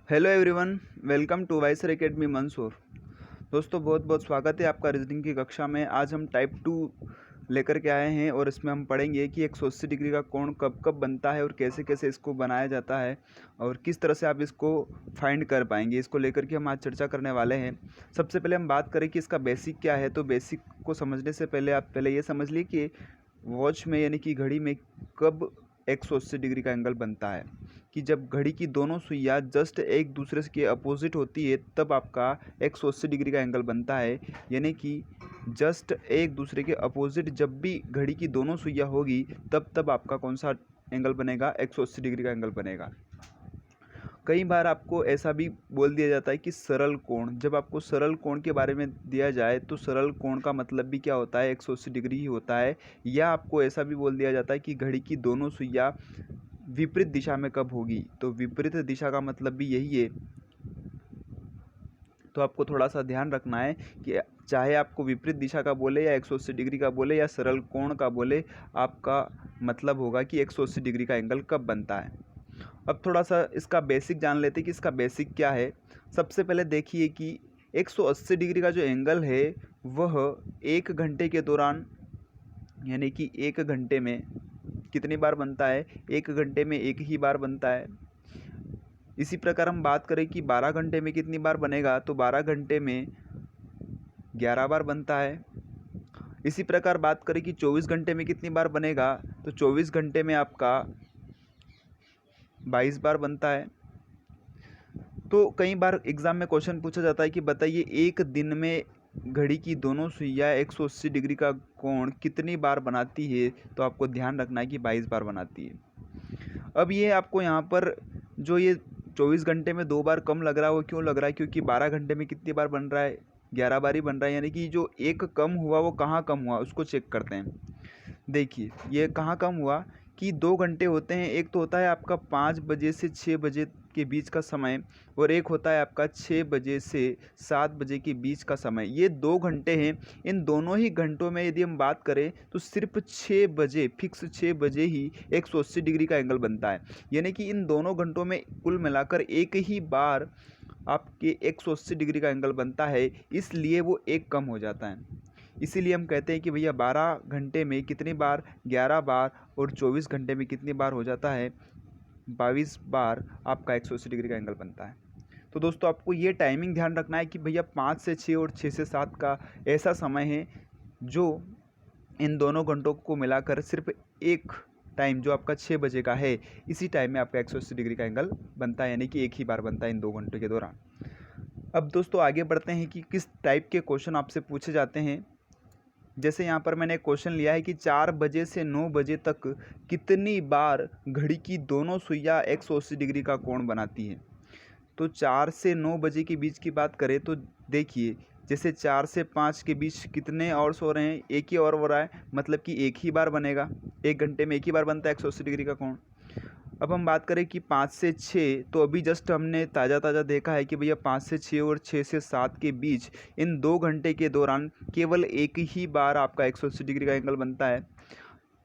Hello everyone, welcome to wiser academy Mansoor. दोस्तों बहुत बहुत स्वागत है आपका रीजनिंग की कक्षा में। आज हम टाइप 2 लेकर के आए हैं और इसमें हम पढ़ेंगे कि 180 डिग्री का कोण कब कब बनता है और कैसे कैसे इसको बनाया जाता है और किस तरह से आप इसको फाइंड कर पाएंगे। इसको लेकर के हम आज चर्चा करने वाले हैं। सबसे पहले हम बात करें कि इसका बेसिक क्या है। तो बेसिक को समझने से पहले आप पहले ये समझ लिए कि वॉच में यानी कि घड़ी में कब 180 डिग्री का एंगल बनता है। कि जब घड़ी की दोनों सुइयाँ जस्ट एक दूसरे के अपोजिट होती है तब आपका 180 डिग्री का एंगल बनता है। यानी कि जस्ट एक दूसरे के अपोजिट जब भी घड़ी की दोनों सुइयाँ होगी तब आपका कौन सा एंगल बनेगा, 180 डिग्री का एंगल बनेगा। कई बार आपको ऐसा भी बोल दिया जाता है कि सरल कोण। जब आपको सरल कोण के बारे में दिया जाए तो सरल कोण का मतलब भी क्या होता है, 180 डिग्री ही होता है। या आपको ऐसा भी बोल दिया जाता है कि घड़ी की दोनों सुइयाँ विपरीत दिशा में कब होगी। तो विपरीत दिशा का मतलब भी यही है। तो आपको थोड़ा सा ध्यान रखना है कि चाहे आपको विपरीत दिशा का बोले या 180 डिग्री का बोले या सरल कोण का बोले, आपका मतलब होगा कि 180 डिग्री का एंगल कब बनता है। अब थोड़ा सा इसका बेसिक जान लेते हैं कि इसका बेसिक क्या है। सबसे पहले देखिए कि 180 डिग्री का जो एंगल है वह 1 घंटे के दौरान यानी कि 1 घंटे में कितनी बार बनता है, 1 घंटे में एक ही बार बनता है। इसी प्रकार हम बात करें कि 12 घंटे में कितनी बार बनेगा, तो 12 घंटे में 11 बार बनता है। इसी प्रकार बात करें कि 24 घंटे में कितनी बार बनेगा, तो 24 घंटे में आपका 22 बार बनता है। तो कई बार एग्ज़ाम में क्वेश्चन पूछा जाता है कि बताइए एक दिन में घड़ी की दोनों सुइयाँ 180 डिग्री का कोण कितनी बार बनाती है। तो आपको ध्यान रखना है कि 22 बार बनाती है। अब ये आपको यहाँ पर जो ये 24 घंटे में 2 बार कम लग रहा है, वो क्यों लग रहा है, क्योंकि 12 घंटे में कितनी बार बन रहा है, 11 बार ही बन रहा है। यानी कि जो एक कम हुआ वो कहाँ कम हुआ उसको चेक करते हैं। देखिए ये कहाँ कम हुआ कि 2 घंटे होते हैं। एक तो होता है आपका 5 बजे से 6 बजे के बीच का समय और एक होता है आपका 6 बजे से 7 बजे के बीच का समय। ये 2 घंटे हैं। इन दोनों ही घंटों में यदि हम बात करें तो सिर्फ 6 बजे, फिक्स 6 बजे ही 180 डिग्री का एंगल बनता है। यानी कि इन दोनों घंटों में कुल मिलाकर एक ही बार आपके 180 डिग्री का एंगल बनता है, इसलिए वो एक कम हो जाता है। इसीलिए हम कहते हैं कि भैया 12 घंटे में कितनी बार, 11 बार, और 24 घंटे में कितनी बार हो जाता है, 22 बार आपका 180 डिग्री का एंगल बनता है। तो दोस्तों आपको ये टाइमिंग ध्यान रखना है कि भैया 5 से 6 और 6 से 7 का ऐसा समय है जो इन दोनों घंटों को मिलाकर सिर्फ एक टाइम जो आपका 6 बजे का है, इसी टाइम में आपका 180 डिग्री का एंगल बनता है। यानी कि एक ही बार बनता है इन 2 घंटों के दौरान। अब दोस्तों आगे बढ़ते हैं कि किस टाइप के क्वेश्चन आपसे पूछे जाते हैं। जैसे यहाँ पर मैंने एक क्वेश्चन लिया है कि 4 बजे से 9 बजे तक कितनी बार घड़ी की दोनों सुइयाँ 180 डिग्री का कोण बनाती है। तो 4 से 9 बजे के बीच की बात करें तो देखिए जैसे 4 से 5 के बीच कितने आवर्स हो रहे हैं, एक ही आवर हो रहा है, मतलब कि एक ही बार बनेगा। 1 घंटे में एक ही बार बनता है 180 डिग्री का कोण। अब हम बात करें कि 5 से 6, तो अभी जस्ट हमने ताज़ा देखा है कि भैया 5 से 6 और 6 से 7 के बीच इन 2 घंटे के दौरान केवल एक ही बार आपका 180 डिग्री का एंगल बनता है।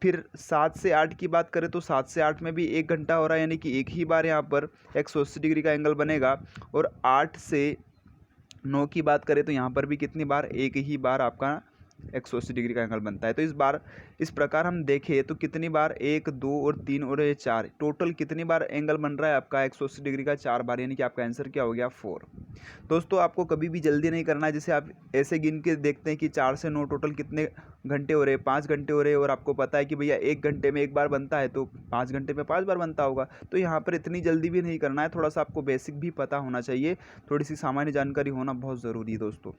फिर 7 से 8 की बात करें तो 7 से 8 में भी 1 घंटा हो रहा है, यानी कि एक ही बार यहाँ पर 180 डिग्री का एंगल बनेगा। और 8 से 9 की बात करें तो यहाँ पर भी कितनी बार, एक ही बार आपका 180 डिग्री का एंगल बनता है। तो इस प्रकार हम देखें तो कितनी बार, 1, 2 और 3 और ये 4, टोटल कितनी बार एंगल बन रहा है आपका 180 डिग्री का, 4 बार। यानी कि आपका आंसर क्या हो गया, 4। दोस्तों आपको कभी भी जल्दी नहीं करना है। जैसे आप ऐसे गिन के देखते हैं कि 4 से 9 टोटल कितने घंटे हो रहे हैं, 5 घंटे हो रहे हैं, और आपको पता है कि भैया 1 घंटे में एक बार बनता है तो 5 घंटे में 5 बार बनता होगा। तो यहाँ पर इतनी जल्दी भी नहीं करना है, थोड़ा सा आपको बेसिक भी पता होना चाहिए, थोड़ी सी सामान्य जानकारी होना बहुत ज़रूरी है दोस्तों।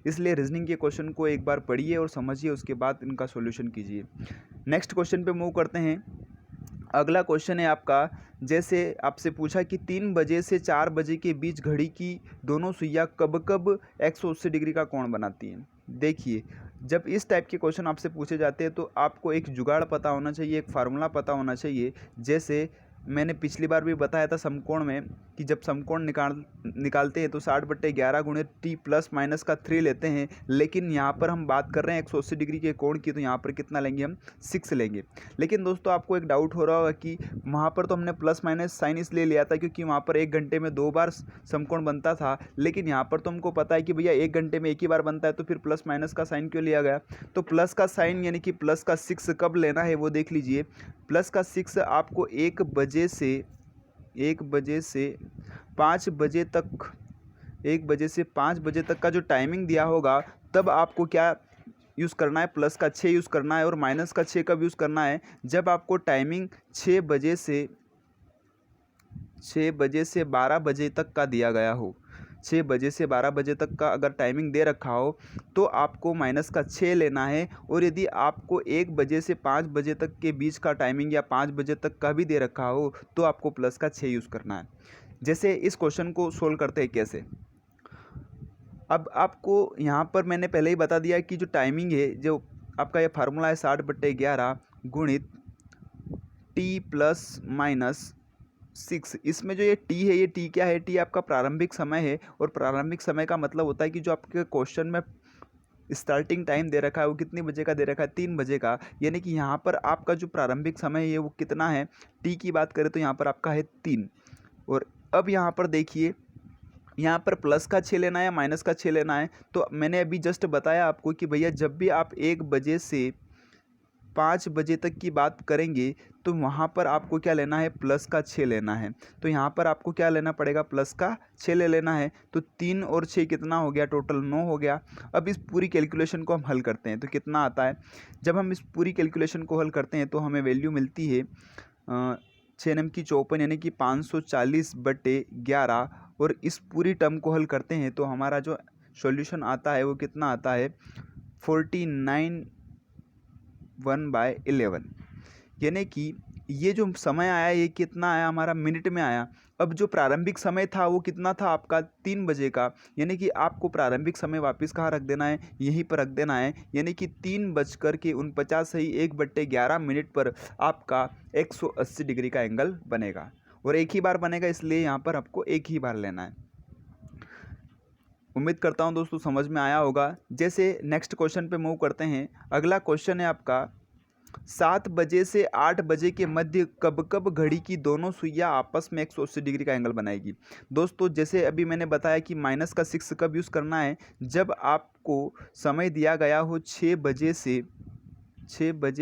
इसलिए रीजनिंग के क्वेश्चन को एक बार पढ़िए और समझिए, उसके बाद इनका सॉल्यूशन कीजिए। नेक्स्ट क्वेश्चन पे मूव करते हैं। अगला क्वेश्चन है आपका, जैसे आपसे पूछा कि 3 बजे से 4 बजे के बीच घड़ी की दोनों सुइयाँ कब कब 180 डिग्री का कोण बनाती हैं। देखिए जब इस टाइप के क्वेश्चन आपसे पूछे जाते हैं तो आपको एक जुगाड़ पता होना चाहिए, एक फार्मूला पता होना चाहिए। जैसे मैंने पिछली बार भी बताया था समकोण में कि जब समकोण निकालते हैं तो 60/11 गुणे टी प्लस माइनस का 3 लेते हैं, लेकिन यहाँ पर हम बात कर रहे हैं 180 डिग्री के कोण की, तो यहाँ पर कितना लेंगे हम 6 लेंगे। लेकिन दोस्तों आपको एक डाउट हो रहा होगा कि वहाँ पर तो हमने प्लस माइनस साइन इसलिए लिया था क्योंकि वहाँ पर 1 घंटे में 2 बार समकोण बनता था, लेकिन यहाँ पर तो हमको पता है कि भैया 1 घंटे में 1 ही बार बनता है, तो फिर प्लस माइनस का साइन क्यों लिया गया। तो प्लस का साइन यानी कि प्लस का 6 कब लेना है वो देख लीजिए। प्लस का 6 आपको 1 बजे से 5 बजे तक 1 बजे से 5 बजे तक का जो टाइमिंग दिया होगा, तब आपको क्या यूज़ करना है, प्लस का 6 यूज़ करना है। और माइनस का 6 कब यूज़ करना है, जब आपको टाइमिंग 6 बजे से 12 बजे तक का दिया गया हो। 6 बजे से 12 बजे तक का अगर टाइमिंग दे रखा हो तो आपको माइनस का 6 लेना है। और यदि आपको 1 बजे से 5 बजे तक के बीच का टाइमिंग या 5 बजे तक का भी दे रखा हो तो आपको प्लस का 6 यूज़ करना है। जैसे इस क्वेश्चन को सोल्व करते हैं कैसे। अब आपको यहाँ पर मैंने पहले ही बता दिया कि जो टाइमिंग है, जो आपका ये फार्मूला है 60/11 गुणित टी प्लस माइनस 6। इसमें जो ये टी है, ये टी क्या है, टी आपका प्रारंभिक समय है। और प्रारंभिक समय का मतलब होता है कि जो आपके क्वेश्चन में स्टार्टिंग टाइम दे रखा है वो कितने बजे का दे रखा है, 3 बजे का। यानी कि यहाँ पर आपका जो प्रारंभिक समय है वो कितना है, टी की बात करें तो यहाँ पर आपका है 3। और अब यहाँ पर देखिए, यहाँ पर प्लस का 6 लेना है या माइनस का 6 लेना है। तो मैंने अभी जस्ट बताया आपको कि भैया जब भी आप 1 बजे से 5 बजे तक की बात करेंगे तो वहाँ पर आपको क्या लेना है, प्लस का 6 लेना है। तो यहाँ पर आपको क्या लेना पड़ेगा, प्लस का 6 ले लेना है। तो 3 और 6 कितना हो गया, टोटल 9 हो गया। अब इस पूरी कैलकुलेशन को हम हल करते हैं तो कितना आता है। जब हम इस पूरी कैलकुलेशन को हल करते हैं तो हमें वैल्यू मिलती है 6 नम की 54 यानी कि 540/11। और इस पूरी टर्म को हल करते हैं तो हमारा जो सॉल्यूशन आता है वो कितना आता है, 49/11। यानी कि ये जो समय आया ये कितना आया हमारा, मिनट में आया। अब जो प्रारंभिक समय था वो कितना था आपका, 3 बजे का। यानी कि आपको प्रारंभिक समय वापस कहाँ रख देना है, यहीं पर रख देना है। यानी कि 3:49 सही 1/11 मिनट पर आपका 180 डिग्री का एंगल बनेगा। और एक ही बार बनेगा, इसलिए यहाँ पर आपको एक ही बार लेना है। उम्मीद करता हूँ दोस्तों समझ में आया होगा। जैसे नेक्स्ट क्वेश्चन पे मूव करते हैं। अगला क्वेश्चन है आपका 7 बजे से 8 बजे के मध्य कब कब घड़ी की दोनों सुइयां आपस में 180 डिग्री का एंगल बनाएगी। दोस्तों जैसे अभी मैंने बताया कि माइनस का 6 कब यूज़ करना है, जब आपको समय दिया गया हो 6 बजे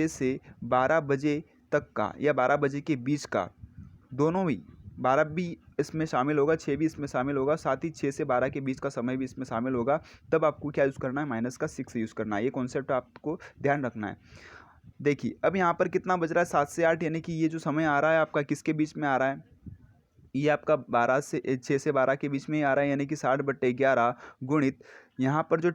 से 12 बजे तक का या 12 बजे के बीच का, दोनों ही, 12 भी इसमें शामिल होगा, 6 भी इसमें शामिल होगा, साथ ही 6 से 12 के बीच का समय भी इसमें शामिल होगा। तब आपको क्या यूज़ करना है, माइनस का 6 यूज़ करना है। ये कॉन्सेप्ट आपको ध्यान रखना है। देखिए अब यहाँ पर कितना बज रहा है, 7 से 8। यानी कि ये जो समय आ रहा है आपका किसके बीच में आ रहा है, ये आपका 6 से 12 के बीच में ही आ रहा है। यानी कि 60/11 गुणित यहाँ पर जो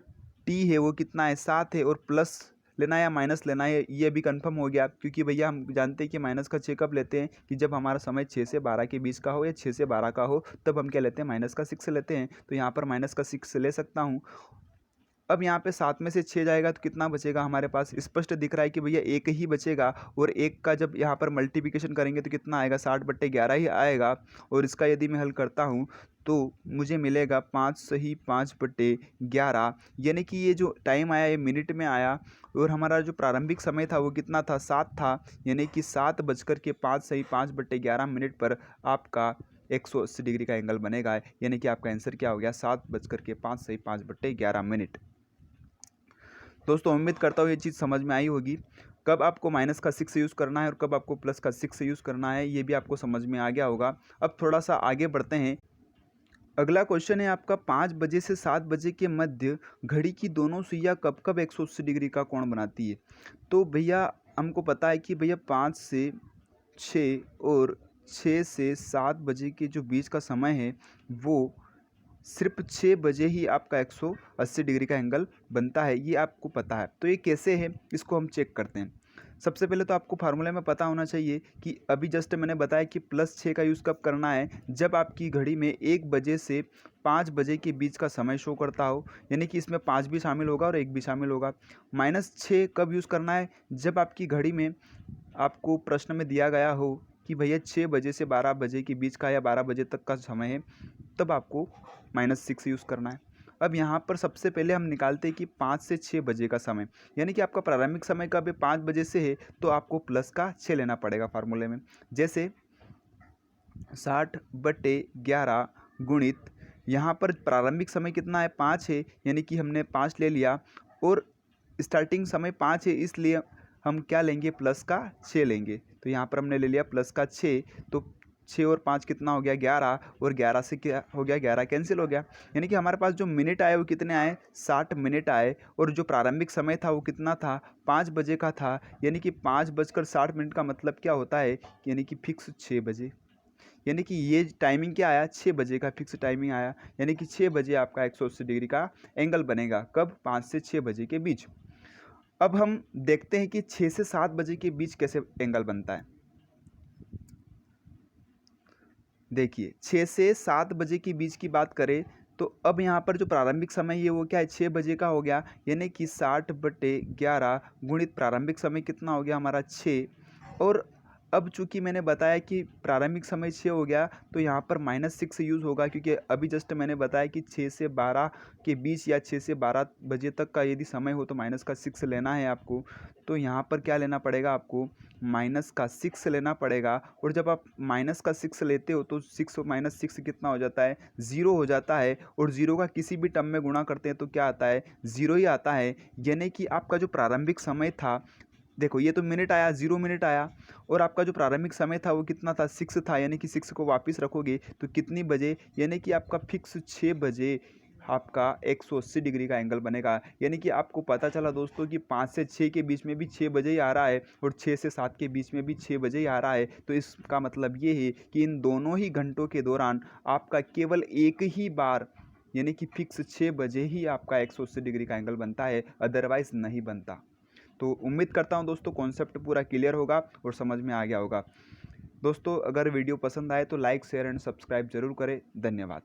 टी है वो कितना है, 7 है। और प्लस लेना है या माइनस लेना है, ये भी कंफर्म हो गया क्योंकि भैया हम जानते हैं कि माइनस का 6 कब लेते हैं, कि जब हमारा समय 6 से 12 के बीच का हो या 6 से 12 का हो, तब हम क्या लेते हैं, माइनस का 6 लेते हैं। तो यहाँ पर माइनस का 6 ले सकता हूँ। अब यहाँ पे 7 में से 6 जाएगा तो कितना बचेगा हमारे पास, स्पष्ट दिख रहा है कि भैया एक ही बचेगा। और एक का जब यहाँ पर मल्टीप्लिकेशन करेंगे तो कितना आएगा, 60/11 ही आएगा। और इसका यदि मैं हल करता हूँ तो मुझे मिलेगा 5 सही 5/11। यानी कि ये जो टाइम आया ये मिनट में आया। और हमारा जो प्रारंभिक समय था वो कितना था, 7 था। यानी कि 7:05 सही 5/11 मिनट पर आपका 180 डिग्री का एंगल बनेगा। यानी कि आपका आंसर क्या हो गया, 7:05 सही 5/11 मिनट। दोस्तों उम्मीद करता हूँ ये चीज़ समझ में आई होगी। कब आपको माइनस का 6 यूज़ करना है और कब आपको प्लस का 6 यूज़ करना है, ये भी आपको समझ में आ गया होगा। अब थोड़ा सा आगे बढ़ते हैं। अगला क्वेश्चन है आपका 5 बजे से 7 बजे के मध्य घड़ी की दोनों सुइयां कब कब 180 डिग्री का कोण बनाती है। तो भैया हमको पता है कि भैया 5 से 6 और 6 से 7 बजे के जो बीच का समय है वो सिर्फ 6 बजे ही आपका 180 डिग्री का एंगल बनता है, ये आपको पता है। तो ये कैसे है, इसको हम चेक करते हैं। सबसे पहले तो आपको फार्मूले में पता होना चाहिए कि अभी जस्ट मैंने बताया कि +6 का यूज़ कब करना है, जब आपकी घड़ी में 1 बजे से 5 बजे के बीच का समय शो करता हो। यानी कि इसमें 5 भी शामिल होगा और 1 भी शामिल होगा। -6 कब यूज़ करना है, जब आपकी घड़ी में आपको प्रश्न में दिया गया हो कि कि भैया 6 बजे से 12 बजे के बीच का या 12 बजे तक का समय है, तब आपको -6 यूज़ करना है। अब यहाँ पर सबसे पहले हम निकालते हैं कि 5 से 6 बजे का समय, यानी कि आपका प्रारंभिक समय कब है, 5 बजे से है, तो आपको प्लस का 6 लेना पड़ेगा फार्मूले में। जैसे 60/11 गुणित, यहाँ पर प्रारंभिक समय कितना है, 5 है, यानी कि हमने 5 ले लिया, और स्टार्टिंग समय 5 है, इसलिए हम क्या लेंगे, प्लस का 6 लेंगे। तो यहाँ पर हमने ले लिया प्लस का 6, तो 6 और 5 कितना हो गया, 11, और 11 से क्या हो गया, 11 कैंसिल हो गया। यानी कि हमारे पास जो मिनट आए वो कितने आए, 60 मिनट आए, और जो प्रारंभिक समय था वो कितना था, 5 बजे का था। यानी कि 5:60 का मतलब क्या होता है, यानी कि फिक्स 6 बजे। यानी कि ये टाइमिंग क्या आया, 6 बजे का फिक्स टाइमिंग आया। यानी कि 6 बजे आपका 180 डिग्री का एंगल बनेगा। कब, 5 से 6 बजे के बीच। अब हम देखते हैं कि 6 से 7 बजे के बीच कैसे एंगल बनता है। देखिए 6 से 7 बजे के बीच की बात करें तो अब यहाँ पर जो प्रारंभिक समय है वो क्या है, 6 बजे का हो गया। यानी कि 60/11 गुणित प्रारंभिक समय कितना हो गया हमारा, 6। और अब चूंकि मैंने बताया कि प्रारंभिक समय 6 हो गया, तो यहाँ पर -6 यूज़ होगा, क्योंकि अभी जस्ट मैंने बताया कि 6 से 12 के बीच या 6 से 12 बजे तक का यदि समय हो तो -6 लेना है आपको। तो यहाँ पर क्या लेना पड़ेगा आपको, -6 लेना पड़ेगा। और जब आप -6 लेते हो तो 6 और -6 कितना हो जाता है, 0 हो जाता है। और 0 का किसी भी टर्म में गुणा करते हैं तो क्या आता है, 0 ही आता है। यानी कि आपका जो प्रारंभिक समय था, देखो ये तो मिनट आया, 0 मिनट आया, और आपका जो प्रारंभिक समय था वो कितना था, 6 था। यानी कि 6 को वापस रखोगे तो कितनी बजे, यानी कि आपका फिक्स 6 बजे आपका 180 डिग्री का एंगल बनेगा। यानी कि आपको पता चला दोस्तों कि 5 से 6 के बीच में भी 6 बजे ही आ रहा है, और 6 से 7 के बीच में भी 6 बजे ही आ रहा है। तो इसका मतलब ये है कि इन दोनों ही घंटों के दौरान आपका केवल एक ही बार, यानी कि फिक्स 6 बजे ही आपका 180 डिग्री का एंगल बनता है, अदरवाइज नहीं बनता। तो उम्मीद करता हूँ दोस्तों कॉन्सेप्ट पूरा क्लियर होगा और समझ में आ गया होगा। दोस्तों अगर वीडियो पसंद आए तो लाइक, शेयर एंड सब्सक्राइब जरूर करें। धन्यवाद।